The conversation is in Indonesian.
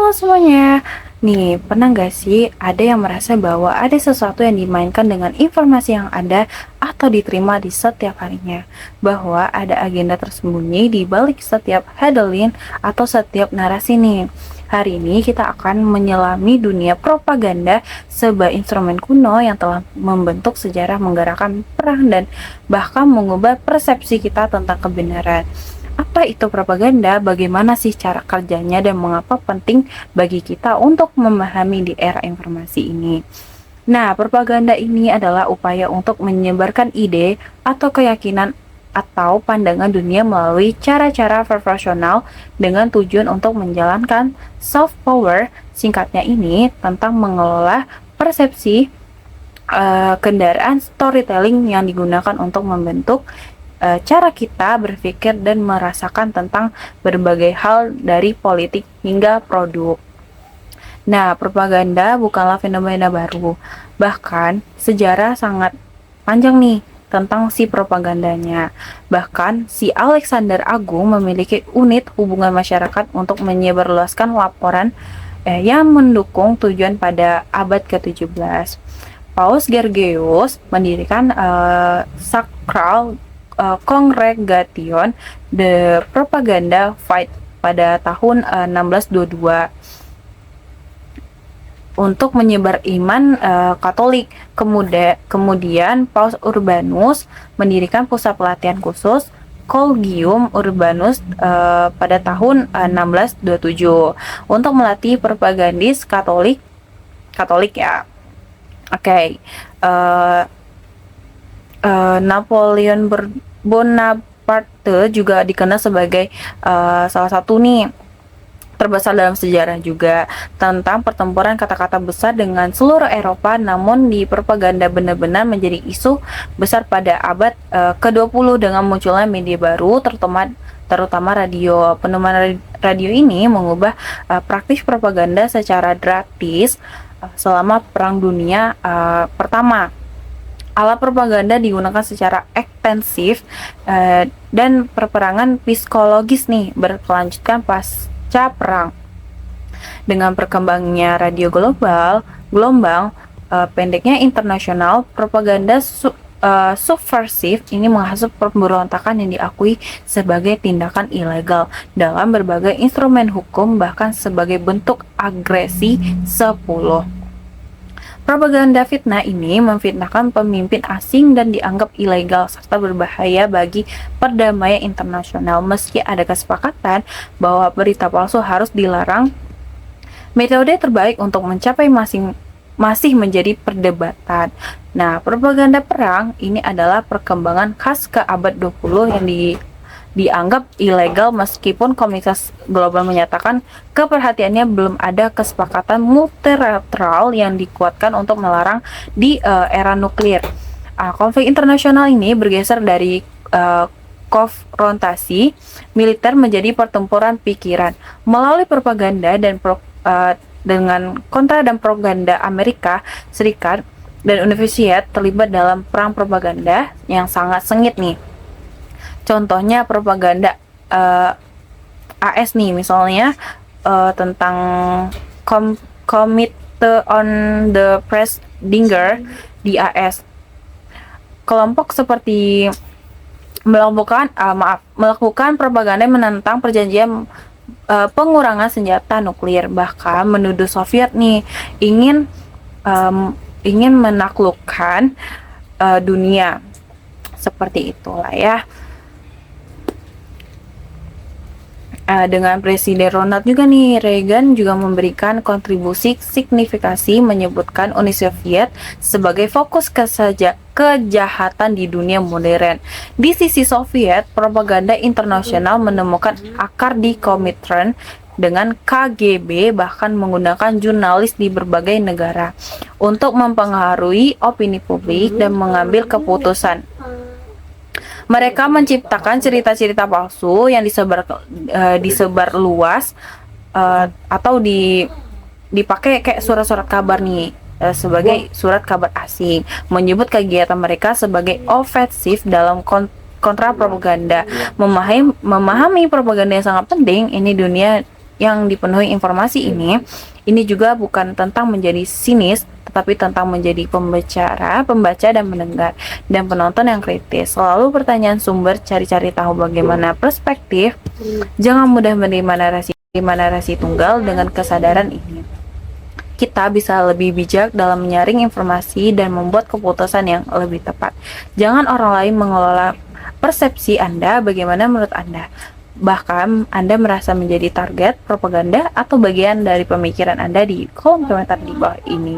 Halo semuanya. Nih, pernah nggak sih ada yang merasa bahwa ada sesuatu yang dimainkan dengan informasi yang ada atau diterima di setiap harinya? Bahwa ada agenda tersembunyi di balik setiap headline atau setiap narasi nih. Hari ini kita akan menyelami dunia propaganda, sebuah instrumen kuno yang telah membentuk sejarah, menggerakkan perang, dan bahkan mengubah persepsi kita tentang kebenaran. Apa itu propaganda? Bagaimana sih cara kerjanya dan mengapa penting bagi kita untuk memahami di era informasi ini? Nah, propaganda ini adalah upaya untuk menyebarkan ide atau keyakinan atau pandangan dunia melalui cara-cara profesional dengan tujuan untuk menjalankan soft power. Singkatnya ini tentang mengelola persepsi, kendaraan storytelling yang digunakan untuk membentuk cara kita berpikir dan merasakan tentang berbagai hal dari politik hingga produk. Nah, propaganda bukanlah fenomena baru. Bahkan, sejarah sangat panjang nih tentang si propagandanya. Bahkan, si Alexander Agung memiliki unit hubungan masyarakat untuk menyebarluaskan laporan yang mendukung tujuan pada abad ke-17. Paus Gergeius mendirikan Sacral Congregation de Propaganda Fight pada tahun 1622 untuk menyebar iman Katolik. Kemudian Paus Urbanus mendirikan pusat pelatihan khusus Collegium Urbanus pada tahun 1627 untuk melatih propagandis Katolik ya. Oke. Napoleon Bonaparte juga dikenal sebagai salah satu nih terbesar dalam sejarah juga tentang pertempuran kata-kata besar dengan seluruh Eropa. Namun di propaganda benar-benar menjadi isu besar pada abad ke-20 dengan munculnya media baru, terutama radio. Penemuan radio ini mengubah praktik propaganda secara drastis selama Perang Dunia Pertama. Alat propaganda digunakan secara ekstensif dan peperangan psikologis nih berkelanjutan pasca perang. Dengan berkembangnya radio gelombang pendeknya internasional, propaganda subversif ini menghasut pemberontakan yang diakui sebagai tindakan ilegal dalam berbagai instrumen hukum, bahkan sebagai bentuk agresi 10. Propaganda fitnah ini memfitnahkan pemimpin asing dan dianggap ilegal serta berbahaya bagi perdamaian internasional. Meski ada kesepakatan bahwa berita palsu harus dilarang, metode terbaik untuk mencapai masih menjadi perdebatan. Nah, propaganda perang ini adalah perkembangan khas ke abad 20 yang dianggap ilegal meskipun Komunitas Global menyatakan keperhatiannya belum ada kesepakatan multilateral yang dikuatkan untuk melarang di era nuklir. Konflik internasional ini bergeser dari konfrontasi militer menjadi pertempuran pikiran melalui propaganda dengan kontra dan propaganda. Amerika Serikat dan Universitas terlibat dalam perang propaganda yang sangat sengit nih. Contohnya propaganda AS nih, misalnya tentang Committee on the Press Dinger di AS. Kelompok seperti melakukan propaganda menentang perjanjian pengurangan senjata nuklir, bahkan menuduh Soviet nih ingin menaklukkan dunia. Seperti itulah ya. Dengan Presiden Ronald juga nih, Reagan juga memberikan kontribusi signifikasi, menyebutkan Uni Soviet sebagai fokus kejahatan di dunia modern. Di sisi Soviet, propaganda internasional menemukan akar di Komintern dengan KGB, bahkan menggunakan jurnalis di berbagai negara untuk mempengaruhi opini publik dan mengambil keputusan. Mereka menciptakan cerita-cerita palsu yang disebar luas atau dipakai kayak surat-surat kabar nih sebagai surat kabar asing, menyebut kegiatan mereka sebagai ofensif dalam kontra propaganda. Memahami propaganda yang sangat penting. Ini dunia yang dipenuhi informasi ini juga bukan tentang menjadi sinis, tetapi tentang menjadi pembaca dan mendengar, dan penonton yang kritis. Selalu pertanyaan sumber, cari-cari tahu bagaimana perspektif, jangan mudah menerima narasi tunggal. Dengan kesadaran ini, kita bisa lebih bijak dalam menyaring informasi dan membuat keputusan yang lebih tepat. Jangan orang lain mengelola persepsi Anda bagaimana menurut Anda. Bahkan Anda merasa menjadi target propaganda atau bagian dari pemikiran Anda di kolom komentar di bawah ini.